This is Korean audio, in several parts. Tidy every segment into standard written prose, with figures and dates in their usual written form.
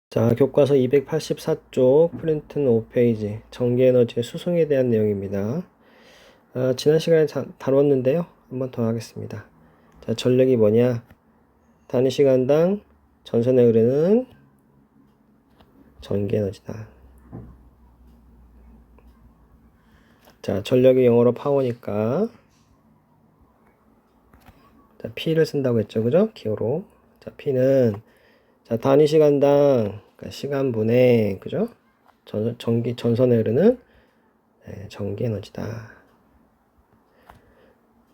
자, 교과서 284쪽 프린트는 5페이지 전기에너지의 수송에 대한 내용입니다. 지난 시간에 다뤘는데요. 한번 더 하겠습니다. 자, 전력이 뭐냐? 단위 시간당 전선에 흐르는 전기에너지다. 자, 전력이 영어로 파워니까 자, P를 쓴다고 했죠. 그죠? 기호로. 자, P는 자, 단위 시간당 그러니까 시간분의 그죠? 전선에 흐르는 전기에너지다.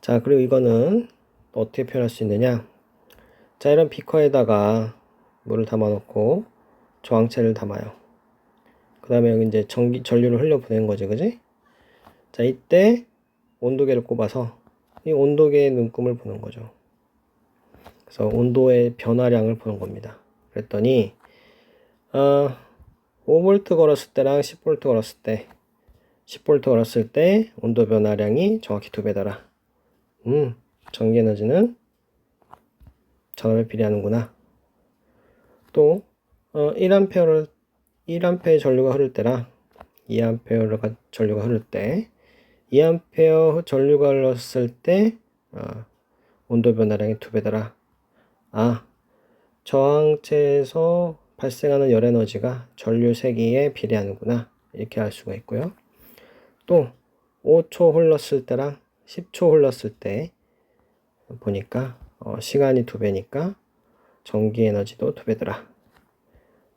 자, 그리고 이거는 어떻게 표현할 수 있느냐? 자, 이런 비커에다가 물을 담아 놓고 저항체를 담아요. 그 다음에 여기 이제 전류를 흘려 보내는 거지, 그지? 자, 이때 온도계를 꼽아서 이 온도계의 눈금을 보는 거죠. 그래서 온도의 변화량을 보는 겁니다. 그랬더니 5V 걸었을 때랑 10V 걸었을 때 10V 걸었을 때 온도 변화량이 정확히 2배더라. 전기에너지는 전압에 비례하는구나. 또 1A의 전류가 흐를 때랑 2A 전류가 흐를 때 2A 전류가 흘렀을 때 온도 변화량이 2배더라. 저항체에서 발생하는 열 에너지가 전류 세기에 비례하는구나. 이렇게 알 수가 있고요. 또 5초 흘렀을 때랑 10초 흘렀을 때 보니까 시간이 2배니까 전기 에너지도 2배더라.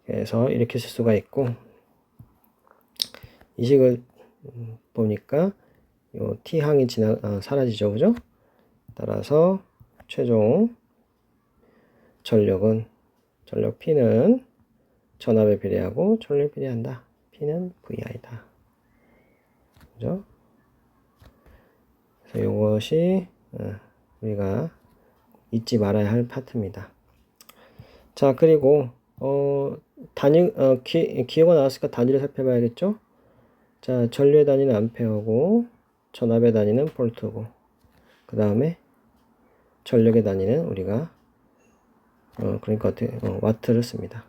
그래서 이렇게 쓸 수가 있고, 이 식을 보니까 요 T항이 사라지죠, 그죠? 따라서 최종 전력 P는 전압에 비례하고 전류에 비례한다. P는 VI다. 그죠? 그래서 이것이 우리가 잊지 말아야 할 파트입니다. 자, 그리고 기호가 나왔으니까 단위를 살펴봐야겠죠? 자, 전류의 단위는 암페어고 전압의 단위는 볼트고 그 다음에 전력의 단위는 우리가 그러니까 와트를 씁니다.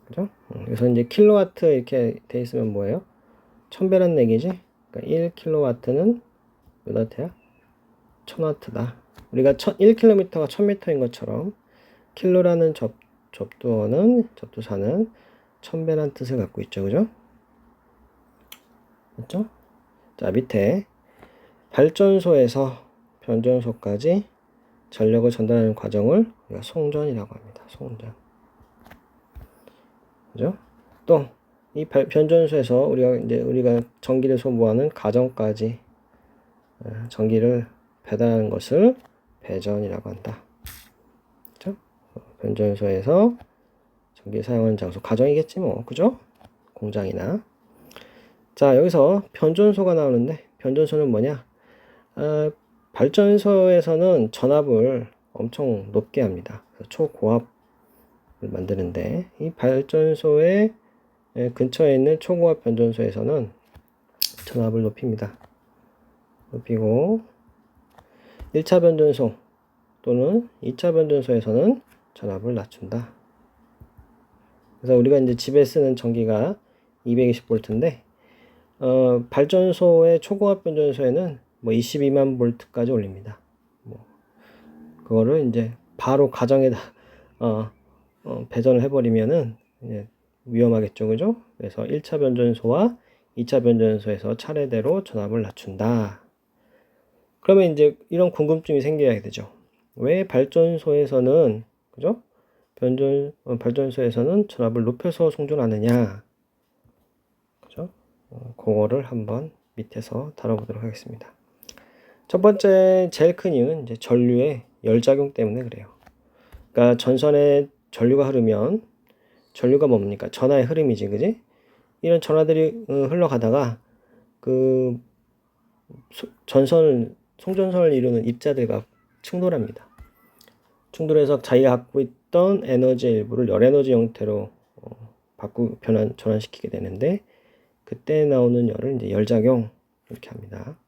그죠? 그래서 이제 킬로와트 이렇게 돼 있으면 뭐예요? 1000배란 얘기지? 그러니까 1킬로와트는 몇 와트야? 1000와트다. 우리가 1km가 1000m인 것처럼 킬로라는 접두사는 1000배란 뜻을 갖고 있죠. 그죠? 맞죠? 자, 밑에 발전소에서 변전소까지 전력을 전달하는 과정을 우리가 송전이라고 합니다. 송전. 그죠? 또 이 변전소에서 우리가 전기를 소모하는 가정까지 전기를 배달하는 것을 배전이라고 한다. 그죠? 변전소에서 전기 사용하는 장소, 가정이겠지 뭐, 그죠? 공장이나. 자, 여기서 변전소가 나오는데 변전소는 뭐냐? 발전소에서는 전압을 엄청 높게 합니다. 초고압을 만드는데 이 발전소의 근처에 있는 초고압 변전소에서는 전압을 높입니다. 높이고 1차 변전소 또는 2차 변전소에서는 전압을 낮춘다. 그래서 우리가 이제 집에 쓰는 전기가 220V인데 발전소의 초고압 변전소에는 뭐 22만 볼트까지 올립니다. 그거를 이제 바로 가정에다 배전을 해버리면은 이제 위험하겠죠, 그죠? 그래서 1차 변전소와 2차 변전소에서 차례대로 전압을 낮춘다. 그러면 이제 이런 궁금증이 생겨야 되죠. 왜 발전소에서는 그죠? 발전소에서는 전압을 높여서 송전하느냐? 그죠? 그거를 한번 밑에서 다뤄보도록 하겠습니다. 첫 번째 제일 큰 이유는 이제 전류의 열작용 때문에 그래요. 그러니까 전선에 전류가 흐르면 전류가 뭡니까? 전하의 흐름이지, 그지? 이런 전하들이 흘러가다가 그 송전선을 이루는 입자들과 충돌합니다. 충돌해서 자기가 갖고 있던 에너지의 일부를 열에너지 형태로 전환시키게 되는데 그때 나오는 열을 이제 열작용 이렇게 합니다.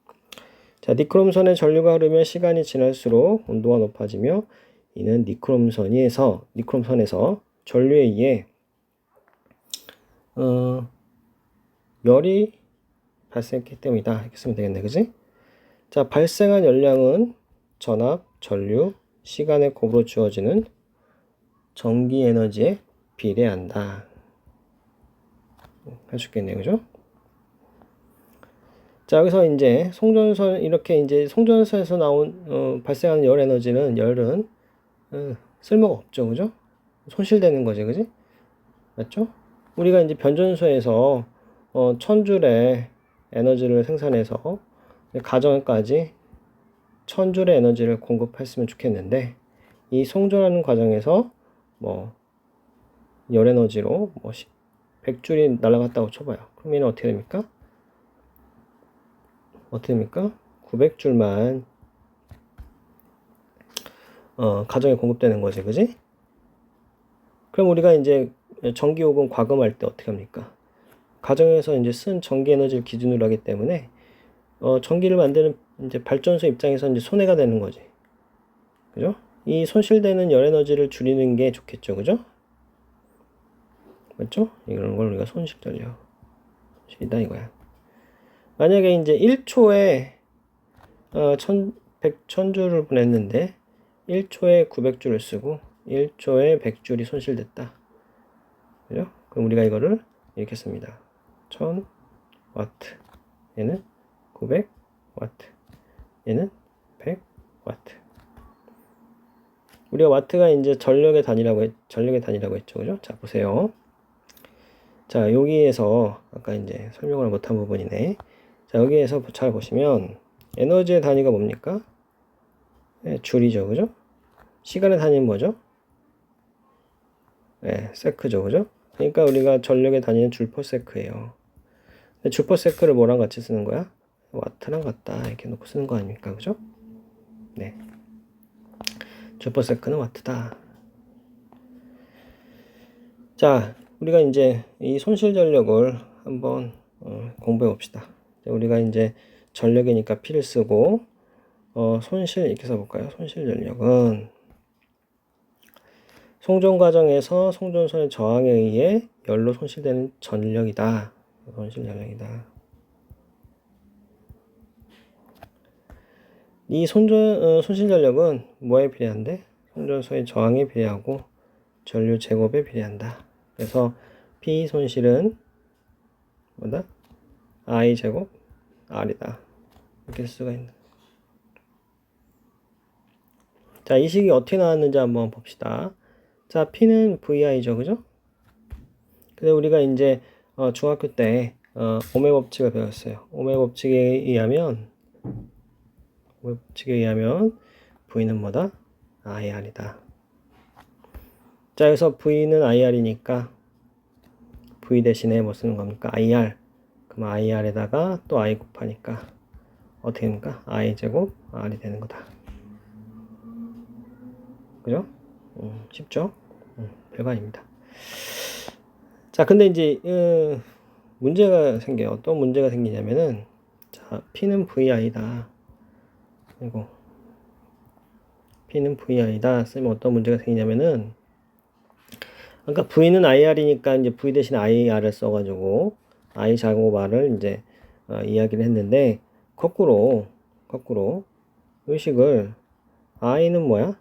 자, 니크롬선에 전류가 흐르면 시간이 지날수록 온도가 높아지며 이는 니크롬선에서 전류에 의해 열이 발생했기 때문이다. 이렇게 쓰면 되겠네, 그지? 자, 발생한 열량은 전압, 전류, 시간의 곱으로 주어지는 전기 에너지에 비례한다. 할 수 있겠네요, 그죠? 자, 여기서 이제 송전선, 이렇게 이제 송전선에서 나온 발생하는 열 에너지는, 열은 쓸모가 없죠, 그죠? 손실되는 거지, 그지? 맞죠? 우리가 이제 변전소에서 1000줄의 에너지를 생산해서 가정까지 1000줄의 에너지를 공급했으면 좋겠는데, 이 송전하는 과정에서 열 에너지로 100줄이 날아갔다고 쳐봐요. 그럼 얘는 어떻게 됩니까? 900줄만 가정에 공급되는 거지, 그지? 그럼 우리가 이제 전기요금 과금할 때 어떻게 합니까? 가정에서 이제 쓴 전기 에너지를 기준으로 하기 때문에 전기를 만드는 이제 발전소 입장에서 이제 손해가 되는 거지, 그죠? 이 손실되는 열 에너지를 줄이는 게 좋겠죠, 그죠? 맞죠? 이런 걸 우리가 손실 전력, 손실이다 이거야. 만약에 이제 1초에 1000줄을 보냈는데 1초에 900줄을 쓰고 1초에 100줄이 손실됐다. 그죠? 그럼 우리가 이거를 이렇게 씁니다. 1000W, 얘는 900W, 얘는 100W. 우리가 와트가 이제 전력의 단위라고 했죠. 그죠? 자, 보세요. 자, 여기에서 아까 이제 설명을 못한 부분이네. 자, 여기에서 잘 보시면 에너지의 단위가 뭡니까? 네, 줄이죠. 그죠? 시간의 단위는 뭐죠? 네, 세크죠. 그죠? 그러니까 우리가 전력의 단위는 줄퍼세크예요. 줄퍼세크를 뭐랑 같이 쓰는 거야? 와트랑 같다. 이렇게 놓고 쓰는 거 아닙니까? 그죠? 네. 줄퍼세크는 와트다. 자, 우리가 이제 이 손실 전력을 한번 공부해 봅시다. 우리가 이제 전력이니까 P를 쓰고 손실 이렇게 써볼까요? 손실 전력은 송전 과정에서 송전선의 저항에 의해 열로 손실되는 전력이다. 손실 전력이다. 이 손실 전력은 뭐에 비례한데? 송전소의 저항에 비례하고 전류 제곱에 비례한다. 그래서 P 손실은 뭐다? I 제곱 R이다. 이렇게 쓸 수가 있는. 자, 이 식이 어떻게 나왔는지 한번 봅시다. 자, P는 VI죠, 그죠? 근데 우리가 이제 중학교 때 오메 법칙을 배웠어요. 오메 법칙에 의하면 V는 뭐다? IR이다. 자, 여기서 V는 IR이니까 V 대신에 뭐 쓰는 겁니까? IR. 그럼 IR에다가 또 I 곱하니까 어떻게 됩니까? I 제곱 R이 되는 거다. 그죠? 쉽죠? 별거 아닙니다. 자, 근데 이제 문제가 생겨요. 어떤 문제가 생기냐면은, 자, P는 VI다. 그리고 P는 VI다 쓰면 어떤 문제가 생기냐면은, 아까 V는 IR이니까 이제 V 대신 IR을 써가지고 I 제곱 R을 이제 이야기를 했는데, 거꾸로 의식을 I는 뭐야?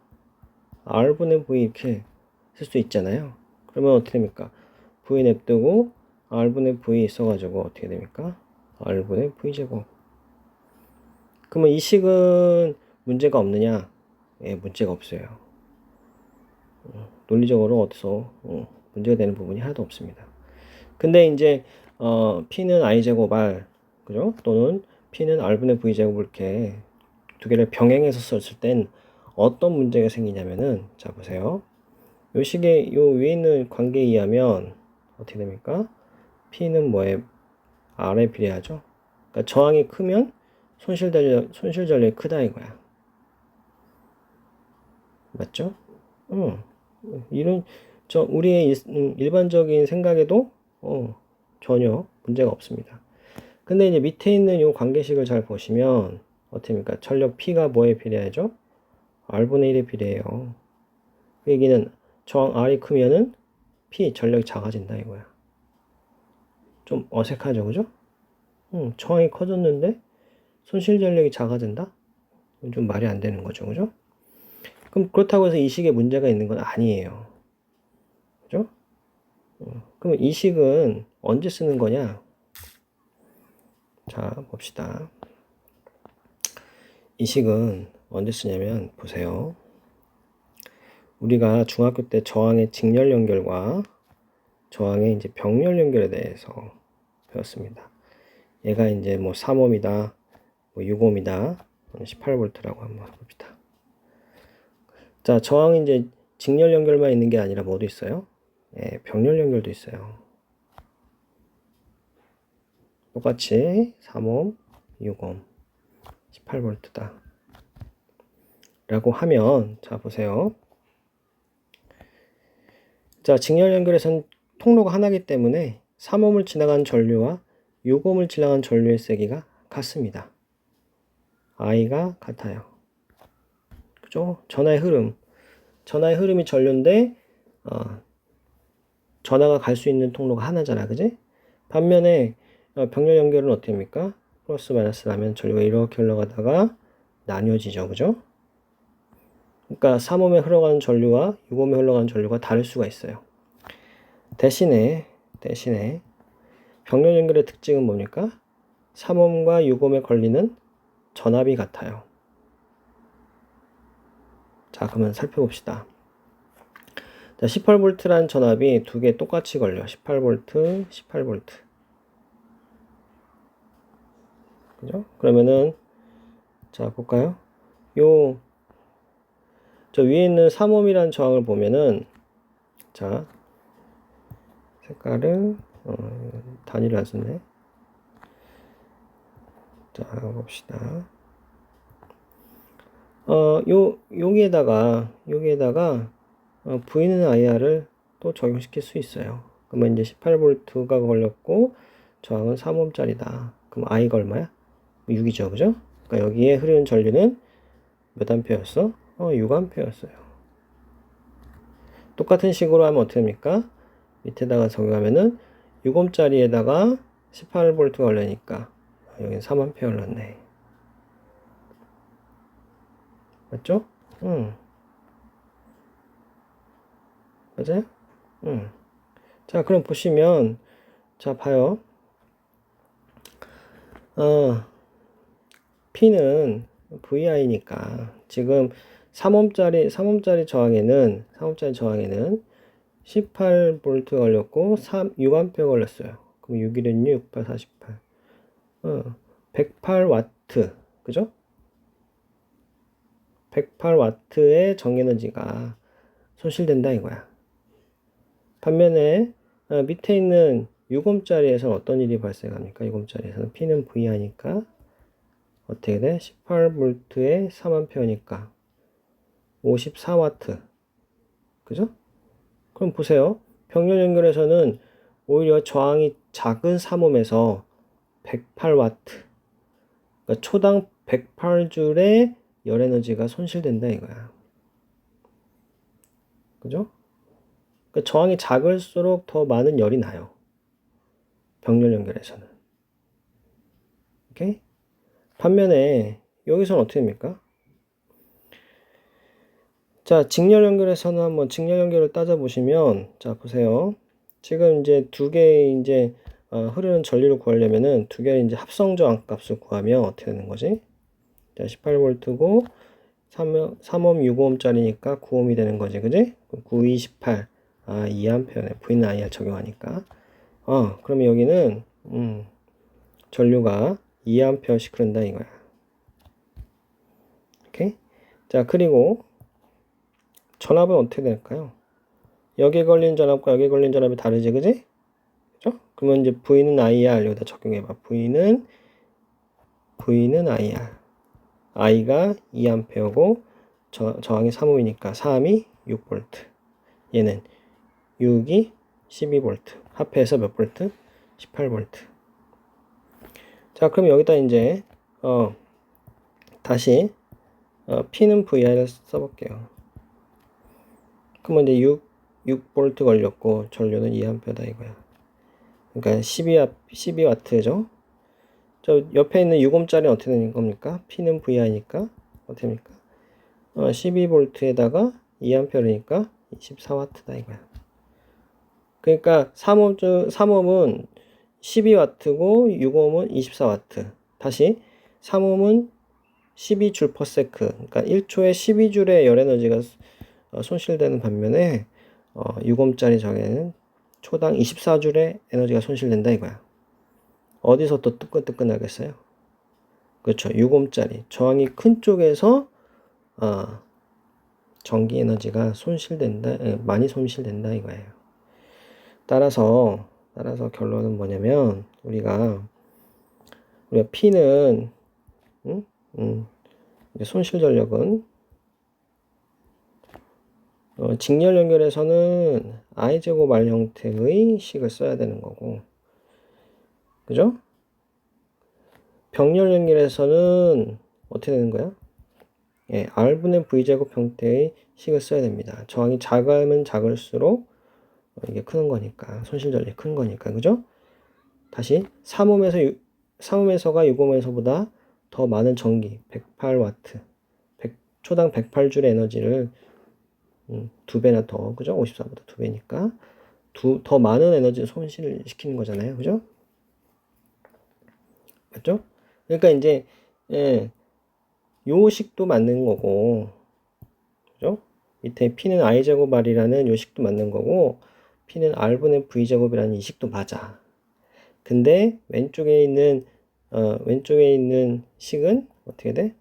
R분의 V 이렇게 쓸 수 있잖아요. 그러면 어떻게 됩니까? V 냅두고 R분의 V 써가지고 어떻게 됩니까? R분의 V제곱. 그러면 이 식은 문제가 없느냐? 예, 문제가 없어요. 논리적으로 어디서 문제가 되는 부분이 하나도 없습니다. 근데 이제 P는 I제곱 R, 그죠? 또는 P는 R분의 V제곱을 이렇게 두 개를 병행해서 썼을 땐 어떤 문제가 생기냐면은, 자, 보세요. 요 식의 요 위에 있는 관계에 의하면 어떻게 됩니까? P는 뭐에? R에 비례하죠. 그러니까 저항이 크면 손실 전력이 크다 이거야. 맞죠? 이런 우리의 일반적인 생각에도 전혀 문제가 없습니다. 근데 이제 밑에 있는 요 관계식을 잘 보시면 어떻게 됩니까? 전력 P가 뭐에 비례하죠? R분의 1에 비례해요. 그 얘기는 저항 R이 크면은 P 전력이 작아진다 이거야. 좀 어색하죠, 그죠? 저항이 커졌는데 손실 전력이 작아진다? 좀 말이 안 되는 거죠, 그죠? 그럼 그렇다고 해서 이 식에 문제가 있는 건 아니에요. 그죠? 그럼 이 식은 언제 쓰는 거냐? 자, 봅시다. 이 식은 언제 쓰냐면, 보세요. 우리가 중학교 때 저항의 직렬 연결과 저항의 이제 병렬 연결에 대해서 배웠습니다. 얘가 이제 뭐 3ohm이다, 뭐 6ohm이다, 18V라고 한번 봅시다. 자, 저항이 이제 직렬 연결만 있는 게 아니라 뭐도 있어요? 예, 병렬 연결도 있어요. 똑같이 3ohm, 6ohm, 18V다. 라고 하면, 자, 보세요. 자, 직렬 연결에선 통로가 하나이기 때문에 3ohm을 지나간 전류와 6ohm을 지나간 전류의 세기가 같습니다. I가 같아요. 그죠? 전하의 흐름. 전하의 흐름이 전류인데, 전하가 갈 수 있는 통로가 하나잖아. 그지? 반면에, 병렬 연결은 어떻게 합니까? 플러스 마이너스 나면 전류가 이렇게 흘러가다가 나뉘어지죠. 그죠? 그러니까 3ohm에 흘러가는 전류와 6ohm에 흘러가는 전류가 다를 수가 있어요. 대신에 병렬 연결의 특징은 뭡니까? 3ohm과 6ohm에 걸리는 전압이 같아요. 자, 그러면 살펴봅시다. 자, 18V라는 전압이 두 개 똑같이 걸려. 18V, 18V. 그죠? 그러면은, 자, 볼까요? 저 위에 있는 3ohm이라는 저항을 보면은, 자, 색깔을, 단위를 안 썼네. 자, 봅시다. 여기에다가, V는 IR을 또 적용시킬 수 있어요. 그러면 이제 18V가 걸렸고, 저항은 3ohm짜리다. 그럼 I가 얼마야? 6이죠, 그죠? 그러니까 여기에 흐르는 전류는 몇 암페어였어? 6암페어였어요. 똑같은 식으로 하면 어떻게 됩니까? 밑에다가 적용하면은 6ohm짜리에다가 18V가 걸리니까 여기는 3암페어 흘렀네. 맞죠? 맞아요? 자, 그럼 보시면, 자, 봐요. P는 VI니까 지금 3ohm짜리 저항에는 18V 걸렸고 6A 걸렸어요. 그럼 6일은 6, 8, 48. 108W. 그죠? 108W의 정에너지가 손실된다 이거야. 반면에 밑에 있는 6ohm짜리에서는 어떤 일이 발생합니까? 6ohm짜리에서는 P는 VI니까 어떻게 돼? 18V에 3A니까 54W. 그죠? 그럼 보세요. 병렬 연결에서는 오히려 저항이 작은 3ohm에서 108W. 그러니까 초당 108J의 열 에너지가 손실된다 이거야. 그죠? 그러니까 저항이 작을수록 더 많은 열이 나요. 병렬 연결에서는. 오케이? 반면에 여기서는 어떻게 됩니까? 자, 직렬 연결에서는 한번 직렬 연결을 따져보시면, 자, 보세요. 지금 이제 두 개의 이제 흐르는 전류를 구하려면은 두 개의 이제 합성 저항 값을 구하면 어떻게 되는 거지? 자, 18V고 3ohm, 6ohm짜리니까 9ohm이 되는 거지, 그지? 9, 28. 2A네. V는 IR 적용하니까. 그러면 여기는 전류가 2A씩 흐른다 이거야. 오케이? 자, 그리고 전압은 어떻게 될까요? 여기에 걸린 전압과 여기에 걸린 전압이 다르지, 그지? 그죠? 그러면 이제 V는 IR 여기다 적용해봐. V는 IR. I가 2A고 저항이 3ohm이니까 3이 6V. 얘는 6이 12V. 합해서 몇 볼트? 18V. 자, 그럼 여기다 이제 다시 P는 VI를 써볼게요. 그러면 이제 6V 걸렸고 전류는 2A다 이거야. 그러니까 12W죠. 저 옆에 있는 6oh짜리는 어떻게 되는 겁니까? P는 VI니까 어떻게 됩니까? 12V에다가 2A니까 24W다 이거야. 그러니까 3oh은 12W고 6oh은 24W. 다시 3oh은 12J/s. 그러니까 1초에 12J의 열 에너지가 손실되는 반면에 6oh짜리 저게는 초당 24J의 에너지가 손실된다 이거야. 어디서 또 뜨끈뜨끈하겠어요? 그렇죠. 6oh짜리 저항이 큰 쪽에서 전기 에너지가 손실된다, 많이 손실된다 이거예요. 따라서 결론은 뭐냐면 우리가 P는 손실 전력은 직렬 연결에서는 I제곱 R 형태의 식을 써야 되는 거고, 그죠? 병렬 연결에서는 어떻게 되는 거야? 예, R분의 V제곱 형태의 식을 써야 됩니다. 저항이 작으면 작을수록 이게 크는 거니까, 손실 전력이 큰 거니까, 그죠? 다시 3oh에서가 6oh에서보다 더 많은 전기 108W, 초당 108J의 에너지를 2배나 더, 그죠? 54보다 2배니까 더 많은 에너지를 손실시키는 거잖아요, 그죠? 맞죠? 그러니까 이제 요 식도 맞는 거고, 그죠? 밑에 P는 I제곱 R이라는 요 식도 맞는 거고, P는 R분의 V제곱이라는 이 식도 맞아. 근데 왼쪽에 있는 식은 어떻게 돼?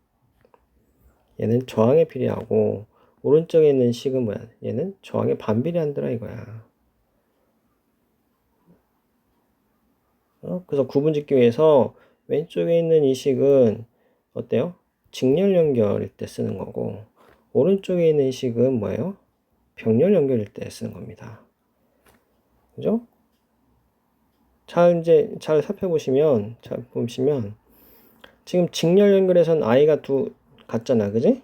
얘는 저항에 비례하고, 오른쪽에 있는 식은 뭐야? 얘는 저항에 반비례한더라 이거야. 그래서 구분짓기 위해서 왼쪽에 있는 이 식은 어때요? 직렬 연결일 때 쓰는 거고, 오른쪽에 있는 식은 뭐예요? 병렬 연결일 때 쓰는 겁니다. 그죠? 잘 살펴보시면, 지금 직렬 연결에선 I가 같잖아, 그지?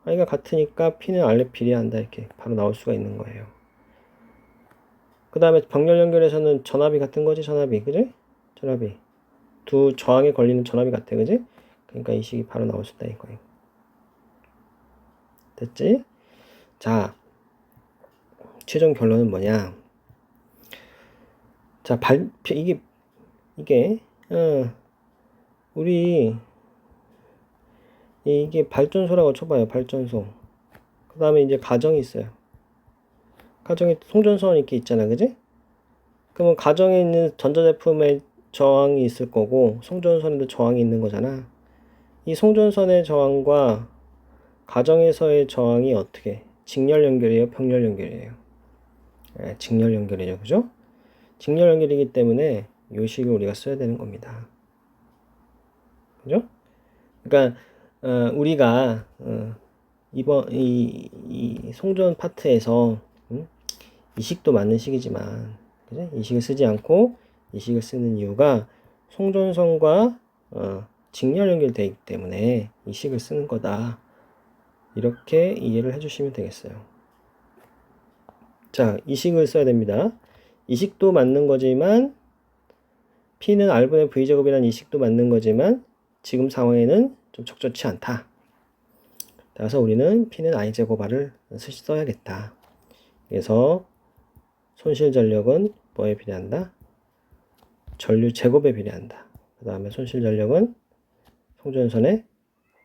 I가 같으니까 P는 R에 비례한다, 이렇게 바로 나올 수가 있는 거예요. 그 다음에 병렬 연결에서는 전압이 같은 거지, 전압이, 그지? 전압이. 두 저항에 걸리는 전압이 같아, 그지? 그러니까 이 식이 바로 나올 수 있다, 이거예요. 됐지? 자, 최종 결론은 뭐냐? 자, 우리, 이게 발전소라고 쳐봐요, 발전소. 그 다음에 이제 가정이 있어요. 가정에 송전선 이렇게 있잖아, 그지? 그러면 가정에 있는 전자제품에 저항이 있을 거고, 송전선에도 저항이 있는 거잖아. 이 송전선의 저항과 가정에서의 저항이 어떻게? 직렬 연결이에요, 병렬 연결이에요? 직렬 연결이죠, 그죠? 직렬 연결이기 때문에 요 식을 우리가 써야 되는 겁니다. 그죠? 그러니까 우리가 이번 이 송전 파트에서 이 식도 맞는 식이지만, 그죠? 이 식을 쓰지 않고 이 식을 쓰는 이유가 송전선과 직렬 연결되어 있기 때문에 이 식을 쓰는 거다. 이렇게 이해를 해주시면 되겠어요. 자, 이 식을 써야 됩니다. 이 식도 맞는 거지만 P는 R분의 V제곱이라는 이 식도 맞는 거지만 지금 상황에는 좀 적절치 않다. 따라서 우리는 P는 I제곱 R을 써야겠다. 그래서 손실 전력은 뭐에 비례한다? 전류 제곱에 비례한다. 그 다음에 손실 전력은 송전선의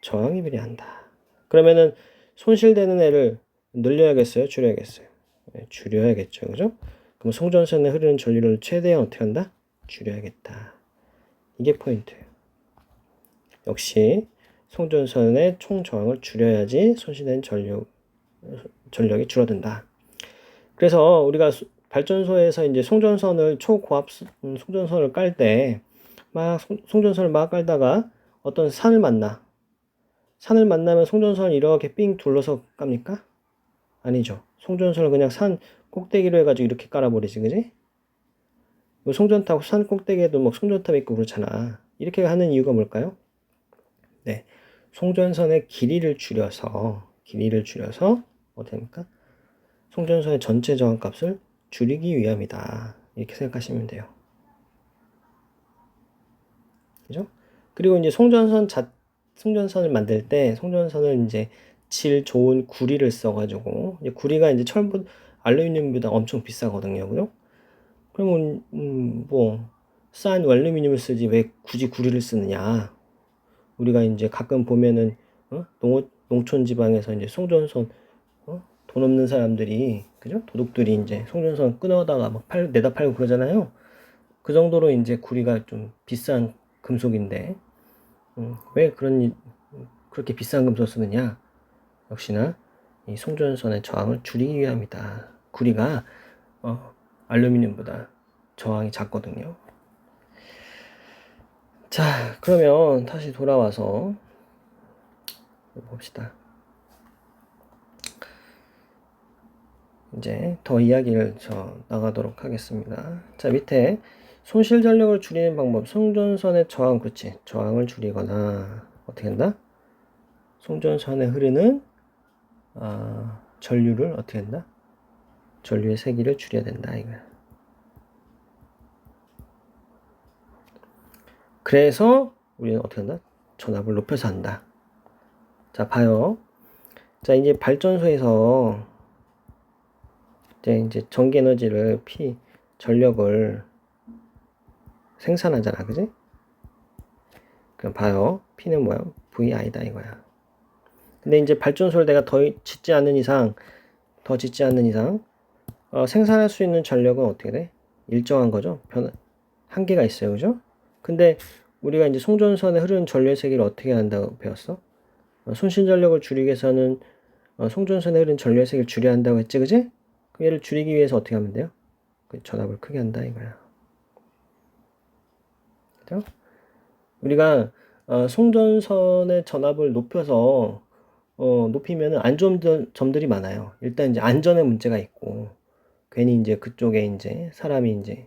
저항에 비례한다. 그러면은 손실되는 애를 늘려야겠어요? 줄여야겠어요? 네, 줄여야겠죠. 그죠? 그럼 송전선에 흐르는 전류를 최대한 어떻게 한다? 줄여야겠다. 이게 포인트예요. 역시 송전선의 총 저항을 줄여야지 손실된 전력이 줄어든다. 그래서 우리가 발전소에서 이제 송전선을 초고압 송전선을 깔 때 막 송전선을 막 깔다가 어떤 산을 만나면 송전선을 이렇게 삥 둘러서 깝니까? 아니죠. 송전선을 그냥 산 꼭대기로 해가지고 이렇게 깔아버리지, 그지? 송전탑 산 꼭대기에도 막 송전탑 있고 그렇잖아. 이렇게 하는 이유가 뭘까요? 네, 송전선의 길이를 줄여서 어떻게 합니까? 송전선의 전체 저항값을 줄이기 위함이다. 이렇게 생각하시면 돼요. 그죠? 그리고 이제 송전선을 만들 때 송전선을 이제 질 좋은 구리를 써가지고 이제 구리가 이제 알루미늄보다 엄청 비싸거든요. 그죠? 그러면 뭐 싼 알루미늄을 쓰지 왜 굳이 구리를 쓰느냐? 우리가 이제 가끔 보면은 농촌 지방에서 이제 송전선 돈 없는 사람들이 그죠? 도둑들이 이제 송전선 끊어다가 막 내다 팔고 그러잖아요. 그 정도로 이제 구리가 좀 비싼 금속인데 왜 그렇게 비싼 금속 쓰느냐? 역시나 이 송전선의 저항을 줄이기 위함이다. 구리가 알루미늄보다 저항이 작거든요. 자, 그러면 다시 돌아와서 봅시다. 이제 더 이야기를 나가도록 하겠습니다. 자, 밑에 손실 전력을 줄이는 방법. 송전선의 저항, 그렇지. 저항을 줄이거나 어떻게 한다? 송전선에 흐르는 전류를 어떻게 한다? 전류의 세기를 줄여야 된다 이거야. 그래서 우리는 어떻게 한다? 전압을 높여서 한다. 자, 봐요. 자, 이제 발전소에서 이제 전기 에너지를 전력을 생산하잖아, 그지? 그럼 봐요. P는 뭐야? VI다 이거야. 근데 이제 발전소를 내가 더 짓지 않는 이상 생산할 수 있는 전력은 어떻게 돼? 일정한 거죠. 한계가 있어요, 그죠? 근데 우리가 이제 송전선에 흐르는 전류의 세기를 어떻게 한다고 배웠어? 손실 전력을 줄이기 위해서는 송전선에 흐르는 전류의 세기를 줄여야 한다고 했지, 그지? 얘를 줄이기 위해서 어떻게 하면 돼요? 전압을 크게 한다 이거야. 그죠? 우리가 송전선의 전압을 높여서 높이면은 안 좋은 점들이 많아요. 일단 이제 안전에 문제가 있고 괜히 이제 그쪽에 이제 사람이 이제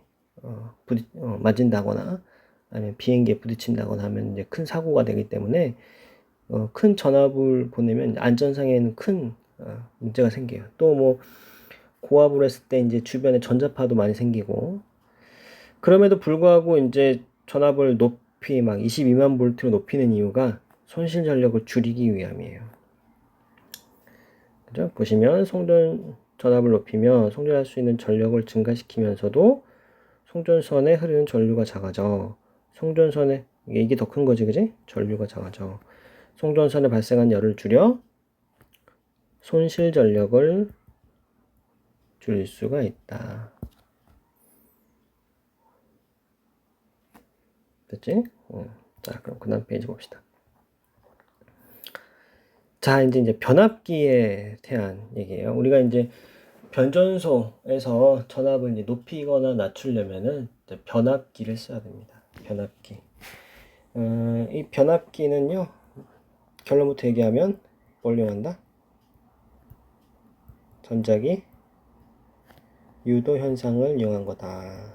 맞은다거나 아니면 비행기에 부딪힌다거나 하면 이제 큰 사고가 되기 때문에 큰 전압을 보내면 안전상에는 큰 문제가 생겨요. 또 뭐 고압으로 했을 때 이제 주변에 전자파도 많이 생기고 그럼에도 불구하고 이제 전압을 높이 막 22만 볼트로 높이는 이유가 손실 전력을 줄이기 위함이에요. 그죠? 보시면 전압을 높이면 송전할 수 있는 전력을 증가시키면서도 송전선에 흐르는 전류가 작아져. 송전선에 이게 더 큰 거지, 그지? 전류가 작아져. 송전선에 발생한 열을 줄여 손실 전력을 줄일 수가 있다. 됐지? 자, 그럼 그 다음 페이지 봅시다. 자, 이제 변압기에 대한 얘기예요. 우리가 이제 변전소에서 전압을 이제 높이거나 낮추려면은 변압기를 써야 됩니다. 변압기. 이 변압기는요, 결론부터 얘기하면 뭘 이용한다? 전자기 유도 현상을 이용한 거다.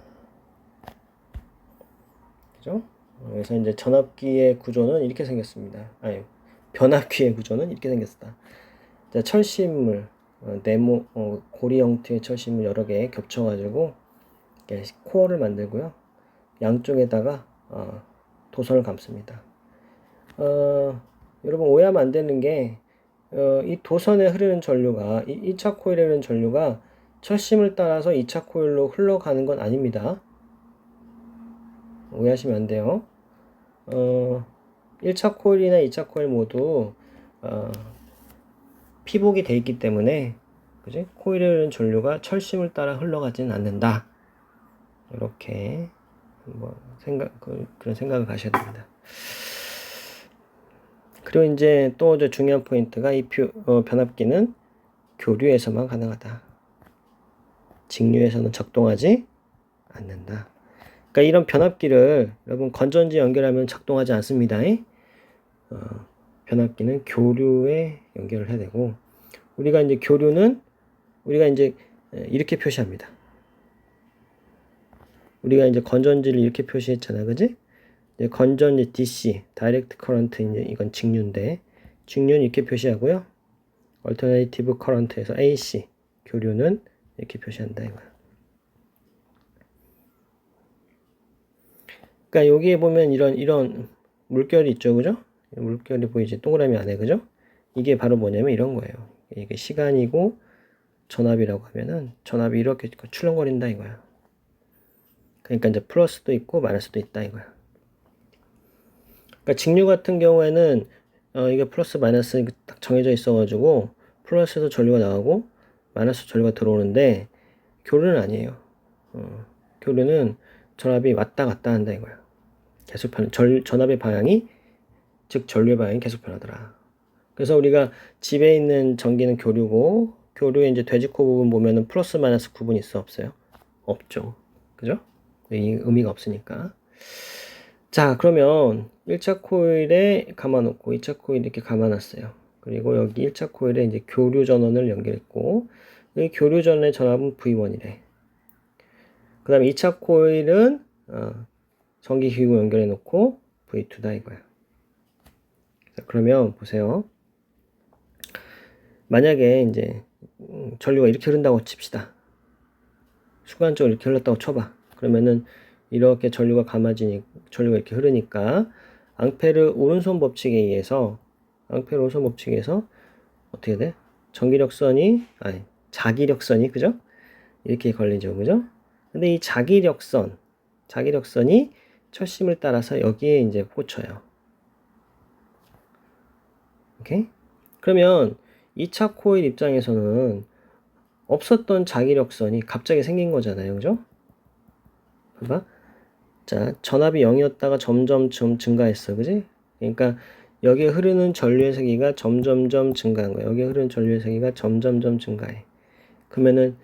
그죠? 그래서 이제 전압기의 구조는 이렇게 생겼습니다. 아니, 변압기의 구조는 이렇게 생겼다. 자, 철심물, 고리 형태의 철심을 여러 개 겹쳐가지고 코어를 만들고요. 양쪽에다가 도선을 감습니다. 여러분 오해하면 안 되는 게 이 도선에 흐르는 전류가 1차 코일에 흐르는 전류가 철심을 따라서 2차 코일로 흘러가는 건 아닙니다. 오해하시면 안 돼요. 1차 코일이나 2차 코일 모두 피복이 돼 있기 때문에 그지? 코일에 흐르는 전류가 철심을 따라 흘러가지는 않는다. 이렇게 뭐 그런 생각을 가셔야 됩니다. 그리고 이제 또 중요한 포인트가 이 변압기는 교류에서만 가능하다. 직류에서는 작동하지 않는다. 그러니까 이런 변압기를 여러분 건전지 연결하면 작동하지 않습니다. 변압기는 교류에 연결을 해야 되고 우리가 이제 교류는 우리가 이제 이렇게 표시합니다. 우리가 이제 건전지를 이렇게 표시했잖아, 그지? 이제 건전지 DC, 다이렉트 커런트 이제 이건 직류인데 직류는 이렇게 표시하고요. 얼터네이티브 커런트에서 AC, 교류는 이렇게 표시한다 이거야. 그러니까 여기에 보면 이런 물결이 있죠, 그죠? 물결이 보이지, 동그라미 안에, 그죠? 이게 바로 뭐냐면 이런 거예요. 이게 시간이고 전압이라고 하면은 전압이 이렇게 출렁거린다 이거야. 그러니까 이제 플러스도 있고 마이너스도 있다 이거야. 그러니까 직류 같은 경우에는 이게 플러스 마이너스 딱 정해져 있어가지고 플러스에서 전류가 나가고 마이너스 전류가 들어오는데 교류는 아니에요. 교류는 전압이 왔다 갔다 한다 이거야. 계속 전압의 방향이, 즉 전류의 방향이 계속 변하더라. 그래서 우리가 집에 있는 전기는 교류고, 교류에 이제 돼지코 부분 보면은 플러스 마이너스 구분이 있어, 없어요? 없죠. 그죠? 의미가 없으니까. 자, 그러면 1차 코일에 감아놓고 2차 코일 이렇게 감아놨어요. 그리고 여기 1차 코일에 이제 교류 전원을 연결했고, 이 교류 전원의 전압은 V1이래. 그 다음에 2차 코일은 전기 기구 연결해 놓고 V2다 이거야. 자, 그러면 보세요. 만약에 이제 전류가 이렇게 흐른다고 칩시다. 순간적으로 이렇게 흘렀다고 쳐봐. 그러면은 이렇게 전류가 이렇게 흐르니까 앙페르 오른손 법칙에 의해서 어떻게 돼? 자기력선이 그죠? 이렇게 걸리죠, 그죠? 근데 이 자기력선이 철심을 따라서 여기에 이제 꽂혀요. 오케이? 그러면 2차 코일 입장에서는 없었던 자기력선이 갑자기 생긴 거잖아요, 그죠? 봐봐. 자, 전압이 0이었다가 점점 증가했어, 그지? 그러니까 여기에 흐르는 전류의 세기가 점점점 증가한 거야. 여기에 흐르는 전류의 세기가 점점점 증가해. 그러면은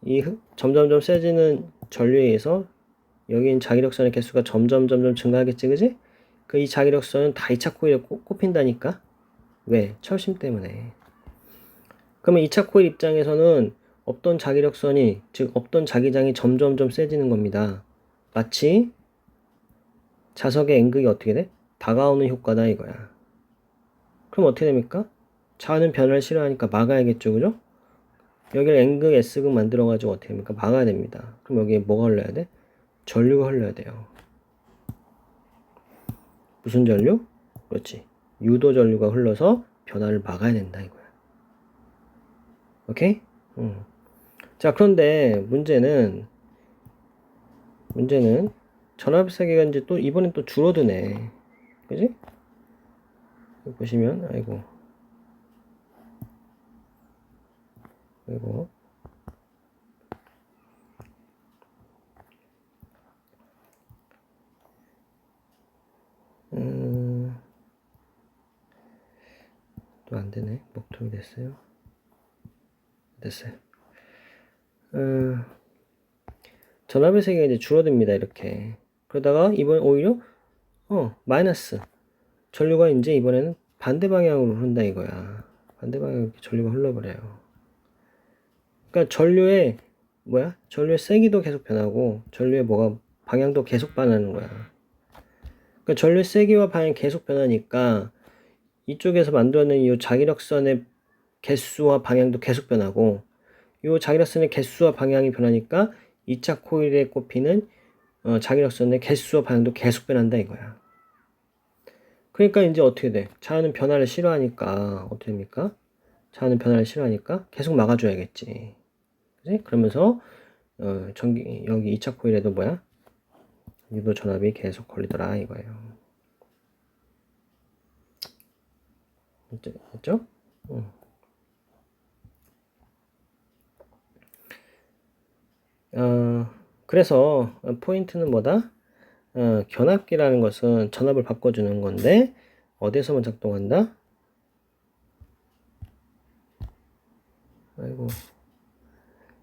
이 점점점 세지는 전류에 의해서 여기 있는 자기력선의 개수가 점점점 증가하겠지, 그지? 그 이 자기력선은 다 2차 코일에 꼽힌다니까? 왜? 철심 때문에. 그러면 2차 코일 입장에서는 없던 자기력선이, 즉 없던 자기장이 점점점 세지는 겁니다. 마치 자석의 N극이 어떻게 돼? 다가오는 효과다 이거야. 그럼 어떻게 됩니까? 자는 변화를 싫어하니까 막아야겠죠, 그죠? 여기를 N극, S극 만들어가지고 어떻게 됩니까? 막아야 됩니다. 그럼 여기에 뭐가 흘러야 돼? 전류가 흘러야 돼요. 무슨 전류? 그렇지. 유도 전류가 흘러서 변화를 막아야 된다 이거야. 오케이? 자, 그런데 문제는 전압 세기가 이제 또 이번엔 또 줄어드네. 그지? 보시면 아이고 또 안되네. 목통이 됐어요. 됐어요. 전압의 세기가 이제 줄어듭니다. 이렇게. 그러다가 이번에 오히려 마이너스 전류가 이제 이번에는 반대 방향으로 흐른다 이거야. 반대 방향으로 이렇게 전류가 흘러버려요. 그러니까 전류의 세기도 계속 변하고 전류의 방향도 계속 변하는 거야. 그러니까 전류의 세기와 방향이 계속 변하니까 이쪽에서 만들어낸 이 자기력선의 개수와 방향도 계속 변하고, 이 자기력선의 개수와 방향이 변하니까 2차 코일에 꼽히는 자기력선의 개수와 방향도 계속 변한다 이거야. 그러니까 이제 어떻게 돼? 자는 변화를 싫어하니까 어떻게 됩니까? 자는 변화를 싫어하니까 계속 막아줘야겠지. 그지? 그러면서 여기 2차 코일에도 유도 전압이 계속 걸리더라 이거예요. 됐죠? 그래서 포인트는 뭐다? 견압기라는 것은 전압을 바꿔주는 건데 어디에서만 작동한다?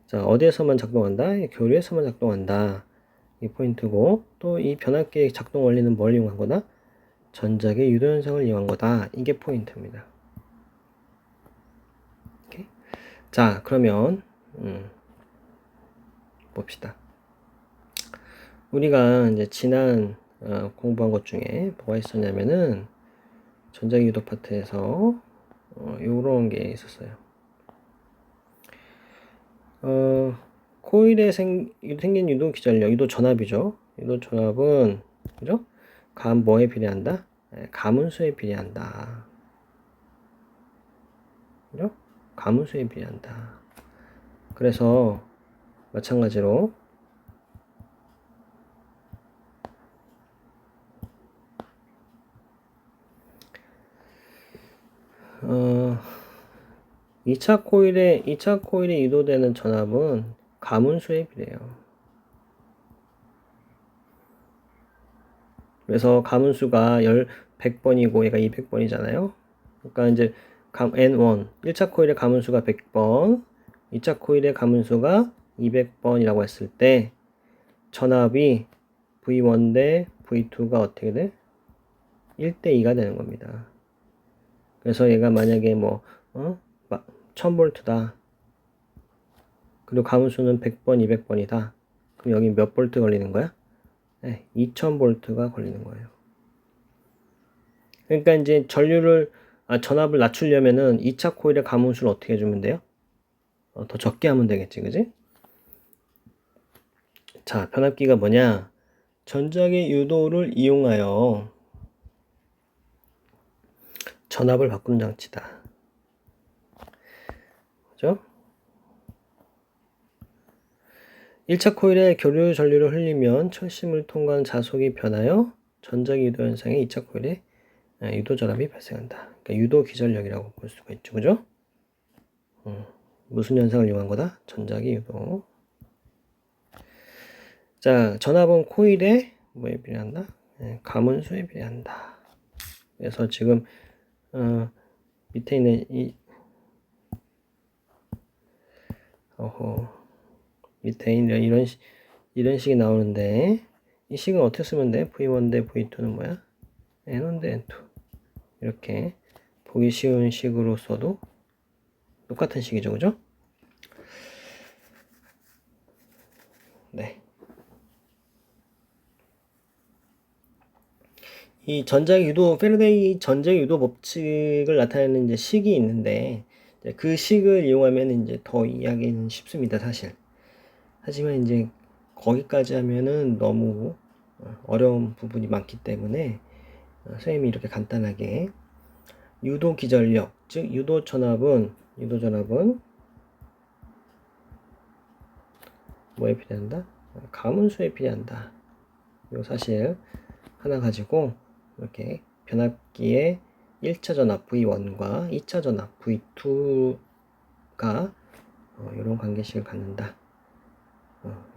자, 어디에서만 작동한다? 교류에서만 작동한다. 이 포인트고, 또 이 변압기의 작동 원리는 뭘 이용한 거다? 전자계 유도 현상을 이용한 거다. 이게 포인트입니다. 오케이? 자, 그러면 봅시다. 우리가 이제 지난 공부한 것 중에 뭐가 있었냐면은 전자기 유도 파트에서 요런 게 있었어요. 코일에 생긴 유도 기전력, 유도 전압이죠. 유도 전압은 그죠? 뭐에 비례한다? 가문수에 비례한다. 그죠? 가문수에 비례한다. 그래서 마찬가지로 어, 2차 코일에 유도되는 전압은 가문수에 비례해요. 그래서 가문수가 100번이고 얘가 200번이잖아요. 그러니까 이제 N1 1차 코일의 가문수가 100번, 2차 코일의 가문수가 200번이라고 했을 때 전압이 V1 대 V2가 어떻게 돼? 1대 2가 되는 겁니다. 그래서 얘가 만약에 1000V다. 그리고 가문수는 100번, 200번이다. 그럼 여기 몇 볼트 걸리는 거야? 네, 2000V가 걸리는 거예요. 그러니까 이제 전압을 낮추려면은 2차 코일의 가문수를 어떻게 해주면 돼요? 더 적게 하면 되겠지, 그지? 자, 변압기가 뭐냐? 전자기 유도를 이용하여 전압을 바꾸는 장치다. 그죠? 1차 코일에 교류 전류를 흘리면 철심을 통과한 자속이 변하여 전자기 유도 현상에 2차 코일에 유도 전압이 발생한다. 그러니까 유도 기전력이라고 볼 수가 있죠. 그죠? 무슨 현상을 이용한 거다? 전자기 유도. 자, 전압은 코일에 뭐에 비례한다? 가문수에 비례한다. 그래서 지금 밑에 있는 밑에 있는 이런 식이 나오는데 이 식은 어떻게 쓰면 돼? V1 대 V2는 뭐야? N1 대 N2 이렇게 보기 쉬운 식으로 써도 똑같은 식이죠, 그죠? 네. 이 페르데이 전자기 유도 법칙을 나타내는 이제 식이 있는데 그 식을 이용하면 이제 더 이해하기는 쉽습니다, 사실. 하지만 이제 거기까지 하면은 너무 어려운 부분이 많기 때문에 선생님이 이렇게 간단하게 유도 기전력, 즉 유도 전압은 뭐에 비례한다? 가문수에 비례한다. 이거 사실 하나 가지고 이렇게 변압기의 1차 전압 V1과 2차 전압 V2가 이런 관계식을 갖는다.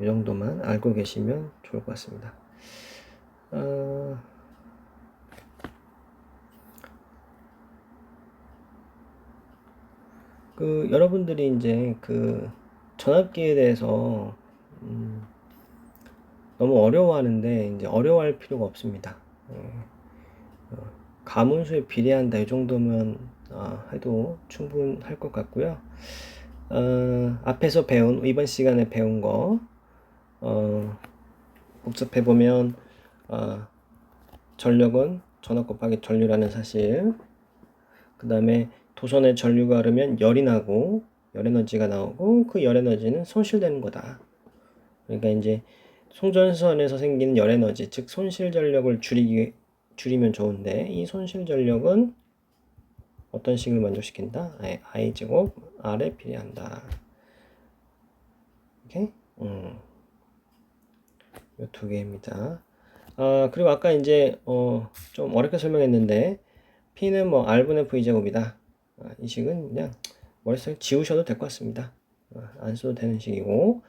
이 정도만 알고 계시면 좋을 것 같습니다. 여러분들이 이제 전압기에 대해서 너무 어려워하는데 이제 어려워할 필요가 없습니다. 가문수에 비례한다 이 정도면 해도 충분할 것 같고요. 앞에서 이번 시간에 배운 거 복습해 보면 전력은 전압 곱하기 전류라는 사실, 그 다음에 도선에 전류가 흐르면 열이 나고 열 에너지가 나오고 그 열 에너지는 손실되는 거다. 그러니까 이제 송전선에서 생기는 열 에너지, 즉 손실 전력을 줄이면 좋은데 이 손실 전력은 어떤 식을 만족시킨다? I제곱 R에 비례한다. 이렇게 이 두 개입니다. 그리고 아까 이제 좀 어렵게 설명했는데 P는 뭐 R분의 V제곱이다. 이 식은 그냥 머릿속에 지우셔도 될 것 같습니다. 안 써도 되는 식이고,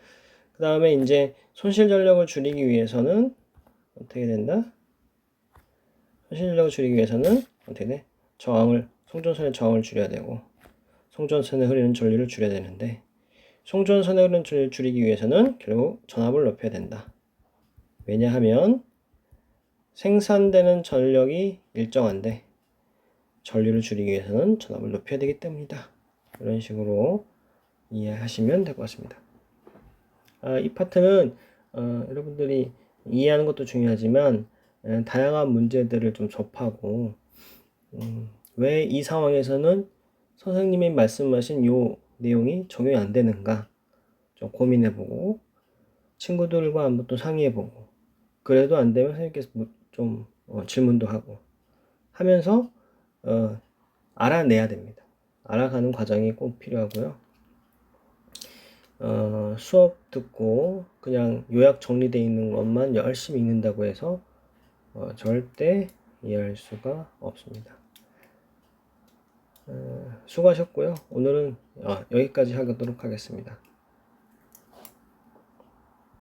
그 다음에 이제 손실 전력을 줄이기 위해서는 어떻게 된다? 손실 전력을 줄이기 위해서는 어떻게 돼? 송전선의 저항을 줄여야 되고, 송전선에 흐르는 전류를 줄여야 되는데, 송전선에 흐르는 전류를 줄이기 위해서는 결국 전압을 높여야 된다. 왜냐하면 생산되는 전력이 일정한데 전류를 줄이기 위해서는 전압을 높여야 되기 때문이다. 이런 식으로 이해하시면 될 것 같습니다. 이 파트는 여러분들이 이해하는 것도 중요하지만 다양한 문제들을 좀 접하고 왜 이 상황에서는 선생님이 말씀하신 요 내용이 적용이 안 되는가, 좀 고민해보고 친구들과 한번 또 상의해보고 그래도 안 되면 선생님께서 좀 질문도 하고 하면서 알아내야 됩니다. 알아가는 과정이 꼭 필요하고요. 수업 듣고 그냥 요약 정리되어 있는 것만 열심히 읽는다고 해서 절대 이해할 수가 없습니다. 수고하셨고요. 오늘은 여기까지 하도록 하겠습니다.